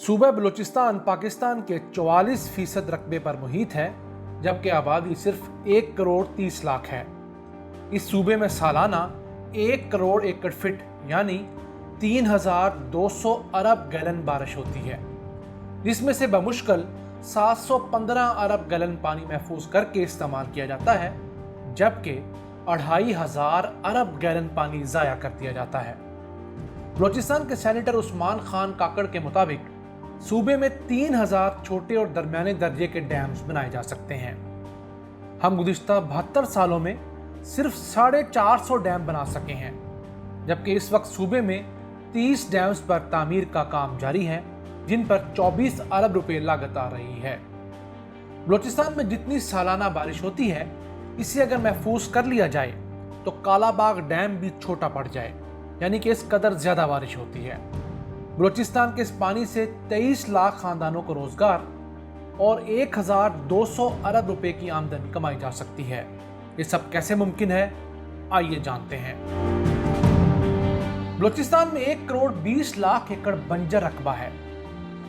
सूबा बलूचिस्तान पाकिस्तान के 44% रकबे पर मुहित है, जबकि आबादी सिर्फ 1 करोड़ 30 लाख है। इस सूबे में सालाना 1 करोड़ एकड़ फिट यानी 3200 अरब गैलन बारिश होती है, जिसमें से बमुश्किल 715 अरब गैलन पानी महफूज करके इस्तेमाल किया जाता है, जबकि 2500 अरब गैलन पानी ज़ाया कर दिया जाता है। बलूचिस्तान के सेनेटर उस्मान खान काकड़ के मुताबिक सूबे में 3000 छोटे और दरमियाने दर्जे के डैम्स बनाए जा सकते हैं। हम गुज़िश्ता 72 सालों में सिर्फ 450 डैम बना सके हैं, जबकि इस वक्त सूबे में 30 डैम्स पर तामीर का काम जारी है, जिन पर 24 अरब रुपए लागत आ रही है। बलूचिस्तान में जितनी सालाना बारिश होती है, इसे अगर महफूज कर लिया जाए तो कालाबाग डैम भी छोटा पड़ जाए, यानी कि इस कदर ज़्यादा बारिश होती है। बलूचिस्तान के इस पानी से 23 लाख खानदानों को रोजगार और 1200 अरब रुपए की आमदनी कमाई जा सकती है। ये सब कैसे मुमकिन है, आइए जानते हैं। बलूचिस्तान में 1 करोड़ 20 लाख एकड़ बंजर रकबा है,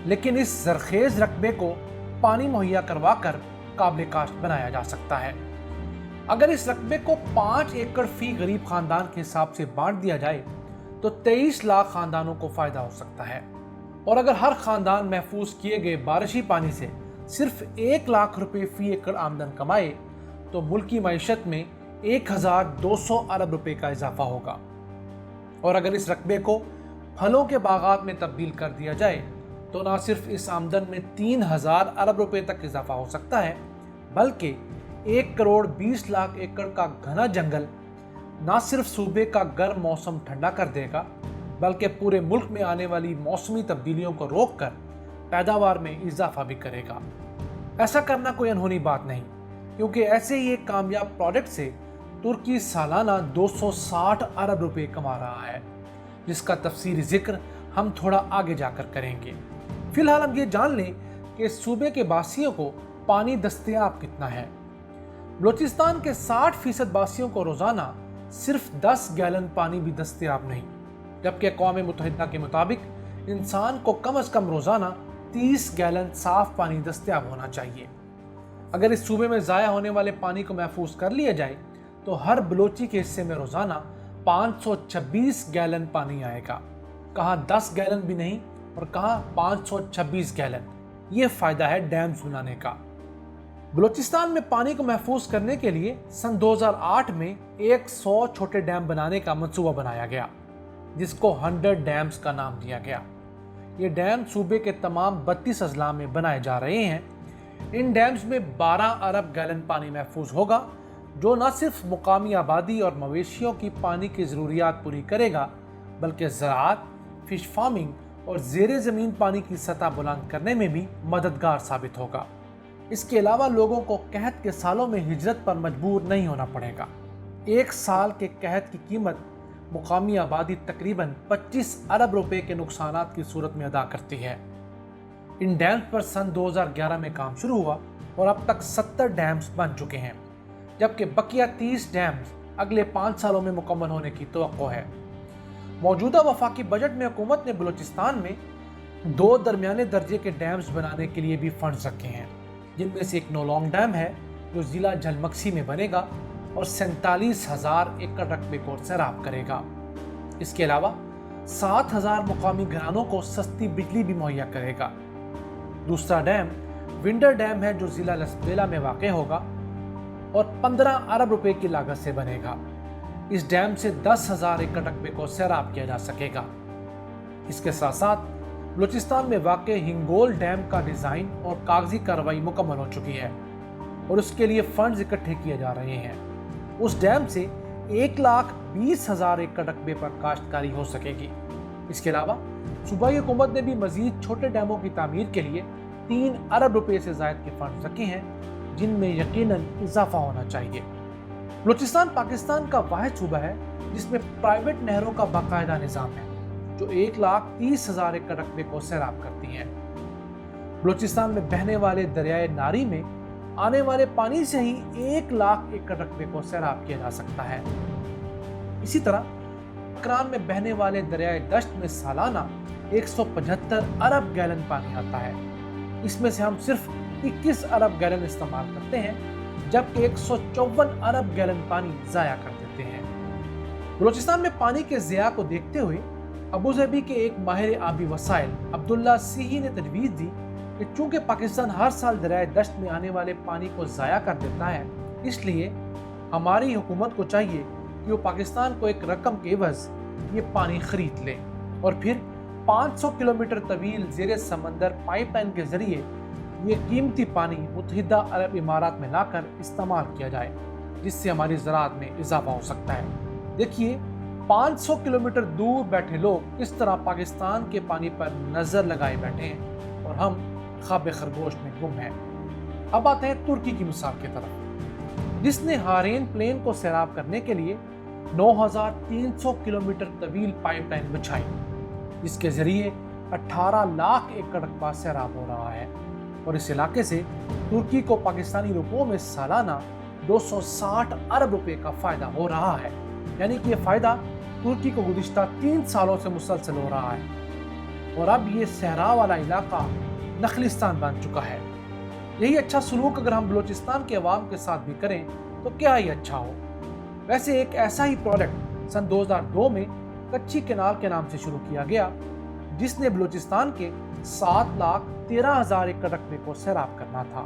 लेकिन इस जरखेज रकबे को पानी मुहैया करवाकर काबिल काश्त बनाया जा सकता है। अगर इस रकबे को 5 एकड़ फी गरीब खानदान के हिसाब से बांट दिया जाए तो 23 लाख खानदानों को फायदा हो सकता है। और अगर हर खानदान महफूज किए गए बारिशी पानी से सिर्फ 1 लाख रुपए फी एकड़ आमदन कमाए तो मुल्क की मईशत में 1200 अरब रुपए का इजाफा होगा। और अगर इस रकबे को फलों के बागात में तब्दील कर दिया जाए तो न सिर्फ इस आमदन में 3000 अरब रुपए तक इजाफा हो सकता है, बल्कि 1 करोड़ 20 लाख एकड़ का घना जंगल न सिर्फ सूबे का गर्म मौसम ठंडा कर देगा, बल्कि पूरे मुल्क में आने वाली मौसमी तब्दीलियों को रोककर पैदावार में इजाफा भी करेगा। ऐसा करना कोई अनहोनी बात नहीं, क्योंकि ऐसे ही एक कामयाब प्रोजेक्ट से तुर्की सालाना 260 अरब रुपए कमा रहा है, जिसका तफसीली जिक्र हम थोड़ा आगे जाकर करेंगे। फिलहाल हम ये जान लें कि सूबे के बासियों को पानी दस्तयाब कितना है। बलूचिस्तान के 60% बासियों को रोजाना सिर्फ 10 गैलन पानी भी दस्तयाब नहीं, जबकि अक़वाम मुत्तहिदा के मुताबिक इंसान को कम से कम रोजाना 30 गैलन साफ पानी दस्तयाब होना चाहिए। अगर इस सूबे में ज़ाया होने वाले पानी को महफूज कर लिया जाए तो हर बलोची के हिस्से में रोजाना 526 गैलन पानी आएगा। कहाँ 10 गैलन भी नहीं और कहाँ 526 गैलन। ये फ़ायदा है डैम्स बनाने का। बलूचिस्तान में पानी को महफूज करने के लिए सन 2008 में 100 छोटे डैम बनाने का मंसूबा बनाया गया, जिसको 100 डैम्स का नाम दिया गया। ये डैम सूबे के तमाम 32 अजला में बनाए जा रहे हैं। इन डैम्स में 12 अरब गैलन पानी महफूज होगा, जो न सिर्फ मुकामी आबादी और मवेशियों की पानी की ज़रूरियात पूरी करेगा, बल्कि ज़राअत, फिश फार्मिंग और ज़ेरे ज़मीन पानी की सतह बुलंद करने में भी मददगार साबित होगा। इसके अलावा लोगों को कहत के सालों में हिजरत पर मजबूर नहीं होना पड़ेगा। 1 साल के कहत की कीमत मुकामी आबादी तकरीबन 25 अरब रुपए के नुकसानात की सूरत में अदा करती है। इन डैम्स पर सन 2011 में काम शुरू हुआ और अब तक 70 डैम्स बन चुके हैं, जबकि बकिया 30 डैम्स अगले 5 सालों में मुकम्मल होने की तवक्को है। मौजूदा वफाकी बजट में हुकूमत ने बलूचिस्तान में 2 दरमियाने दर्जे के डैम्स बनाने के लिए भी फंड्स रखे हैं, जिनमें से एक नौलोंग डैम है जो ज़िला झलमक्सी में बनेगा और 47,000 एकड़ रकबे को सैराब करेगा। इसके अलावा 7,000 मुकामी घरानों को सस्ती बिजली भी मुहैया करेगा। दूसरा डैम विंडर डैम है जो ज़िला लसबेला में वाक़ होगा और 15 अरब रुपए की लागत से बनेगा। इस डैम से 10,000 एकड़ रकबे को सैराब किया जा सकेगा। इसके साथ साथ बलूचिस्तान में वाक़ हिंगोल डैम का डिज़ाइन और कागजी कार्रवाई मुकम्मल हो चुकी है और उसके लिए फंड्स इकट्ठे किए जा रहे हैं। उस डैम से 1,20,000 एकड़ रकबे पर काश्तकारी हो सकेगी। इसके अलावा सूबाई हुकूमत ने भी मज़ीद छोटे डैमों की तामीर के लिए 3 अरब रुपए से ज़ायद के फंड्स रखे हैं, जिनमें यकीनन इजाफा होना चाहिए। बलूचिस्तान पाकिस्तान का वाहिद सूबा है जिसमें प्राइवेट नहरों का बाकायदा निज़ाम है, जो 1,30,000 एकड़ रकबे को सैराब करती हैं। बलूचिस्तान में बहने वाले दरियाए नारी में आने वाले पानी से ही 1 लाख एकड़ रकबे को सैराब किया जा सकता है। इसी तरह करान में बहने वाले दरियाए दश्त में सालाना 175 अरब गैलन पानी आता है। इसमें से हम सिर्फ 21 अरब गैलन इस्तेमाल करते हैं, जबकि 154 अरब गैलन पानी ज़ाया कर देते हैं। बलूचिस्तान में पानी के ज़िया को देखते हुए अबू धाबी के एक माहिर आबी वसाइल अब्दुल्ला सीही ने तजवीज़ दी कि चूंकि पाकिस्तान हर साल दरियाए दश्त में आने वाले पानी को ज़ाया कर देता है, इसलिए हमारी हुकूमत को चाहिए कि वो पाकिस्तान को एक रकम के एवज़ ये पानी खरीद ले और फिर 500 किलोमीटर तवील ज़ेरे समंदर पाइपलाइन के ज़रिए ये कीमती पानी मुत्तहिदा अरब इमारात में लाकर इस्तेमाल किया जाए, जिससे हमारी ज़राअत में इजाफा हो सकता है। देखिए, 500 किलोमीटर दूर बैठे लोग इस तरह पाकिस्तान के पानी पर नज़र लगाए बैठे हैं और हम ख्वाब खरगोश में गुम हैं। अब आते हैं तुर्की की मिसाल की तरफ, जिसने हारेन प्लेन को सैराब करने के लिए 9300 किलोमीटर तवील पाइपलाइन बिछाई, जिसके जरिए 18 लाख एकड़ रकबा सैराब हो रहा है और इस इलाके से तुर्की को पाकिस्तानी रुपयों में सालाना 260 अरब रुपए का फ़ायदा हो रहा है। यानी कि ये फ़ायदा तुर्की को गुज़िश्ता 3 सालों से मुसलसल हो रहा है और अब ये सहरा वाला इलाका नखलिस्तान बन चुका है। यही अच्छा सलूक अगर हम बलूचिस्तान के अवाम के साथ भी करें तो क्या ही अच्छा हो। वैसे एक ऐसा ही प्रोजेक्ट सन 2002 में कच्ची केनाल के नाम से शुरू किया गया, जिसने बलूचिस्तान के 7,13,000 एकड़ रकबे को सैराब करना था,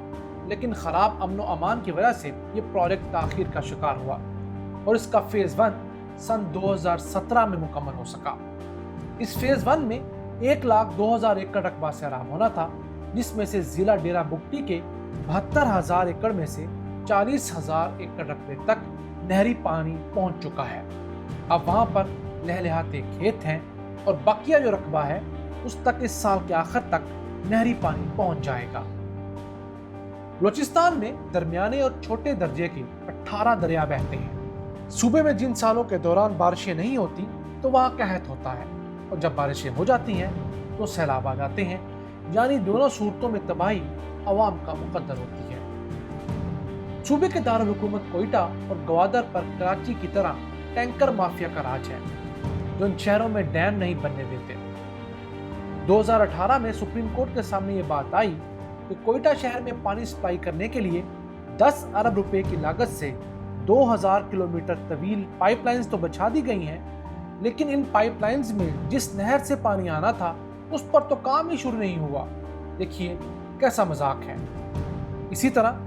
लेकिन ख़राब अमन अमान की वजह से ये प्रोजेक्ट ताख़ीर का शिकार हुआ और इसका फ़ेज़ 1 सन 2017 में मुकम्मल हो सका। इस फ़ेज़ 1 में 1,02,000 एकड़ रकबा सैराब होना था, जिसमें से ज़िला डेरा बुगटी के 72,000 एकड़ में से 40,000 एकड़ रकबे तक नहरी पानी पहुंच चुका है। अब वहां पर लहलहाते खेत हैं और बाकिया जो रकबा है उस तक इस साल के आखिर तक नहरी पानी पहुंच जाएगा। बलूचिस्तान में दरमियाने और छोटे दर्जे के 18 दरिया बहते हैं। सूबे में जिन सालों के दौरान बारिशें नहीं होती तो वहाँ कहत होता है और जब बारिशें हो जाती हैं तो सैलाब आ जाते हैं। यानी दोनों सूरतों में तबाही अवाम का मुकद्दर होती है। सूबे के दारुल हुकूमत कोयटा और गवादर पर कराची की तरह टैंकर माफिया का राज है, जो इन शहरों में डैम नहीं बनने देते। 2018 में सुप्रीम कोर्ट के सामने ये बात आई कि कोयटा शहर में पानी सप्लाई करने के लिए 10 अरब रुपए की लागत से 2000 किलोमीटर तवील पाइपलाइंस तो बिछा दी गई हैं, लेकिन इन पाइपलाइंस में जिस नहर से पानी आना था उस पर तो काम ही शुरू नहीं हुआ। देखिए कैसा मजाक है। इसी तरह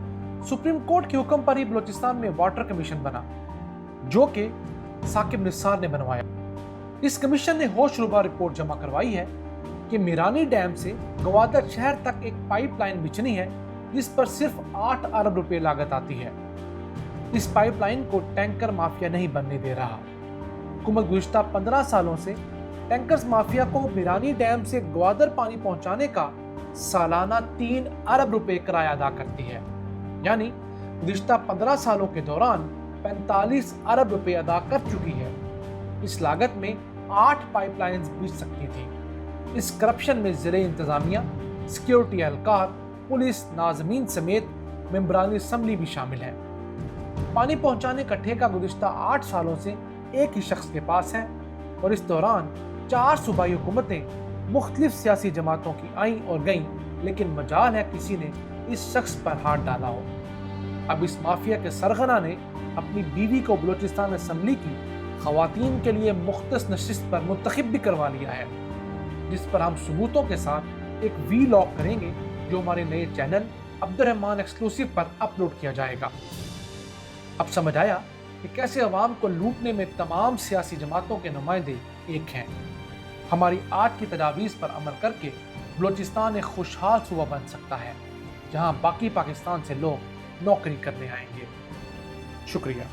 सुप्रीम कोर्ट के हुक्म पर ही बलूचिस्तान में वाटर कमीशन बना, जो कि साकिब निसार ने बनवाया। इस कमीशन ने होशरुबा रिपोर्ट जमा करवाई है कि मीरानी डैम से गवादर शहर तक एक पाइपलाइन बिछनी है, जिस पर सिर्फ 8 अरब रुपए लागत आती है। इस पाइपलाइन को टैंकर माफिया नहीं बनने दे रहा। हुकूमत गुज़िश्ता 15 सालों से टैंकर्स माफिया को मीरानी डैम से ग्वादर पानी पहुंचाने का सालाना 3 अरब रुपए किराया अदा करती है। यानी गुज़िश्ता 15 सालों के दौरान 45 अरब रुपए अदा कर चुकी है। इस लागत में 8 पाइपलाइंस बिछ सकती थी। इस करप्शन में ज़िले इंतज़ामिया, सिक्योरिटी एहलकार, पुलिस, नाज़मीन समेत मेंबरानी असम्बली भी शामिल हैं। पानी पहुंचाने का ठेका गुज़िश्ता 8 सालों से एक ही शख्स के पास है और इस दौरान 4 सूबाई हुकूमतें मुख्तलिफ सियासी जमातों की आईं और गईं, लेकिन मजाल है किसी ने इस शख्स पर हाथ डाला हो। अब इस माफिया के सरगना ने अपनी बीवी को बलूचिस्तान असम्बली की खवातीन के लिए मुख्तस नशिस्त पर मुंतखब भी करवा लिया है, जिस पर हम सबूतों के साथ एक वीलॉग करेंगे, जो हमारे नए चैनल अब्दुर्रहमान एक्सक्लूसिव पर अपलोड किया जाएगा। अब समझ आया कि कैसे अवाम को लूटने में तमाम सियासी जमातों के नुमाइंदे एक हैं। हमारी आज की तजावीज़ पर अमल करके बलूचिस्तान एक खुशहाल सूबा बन सकता है, जहां बाकी पाकिस्तान से लोग नौकरी करने आएंगे। शुक्रिया।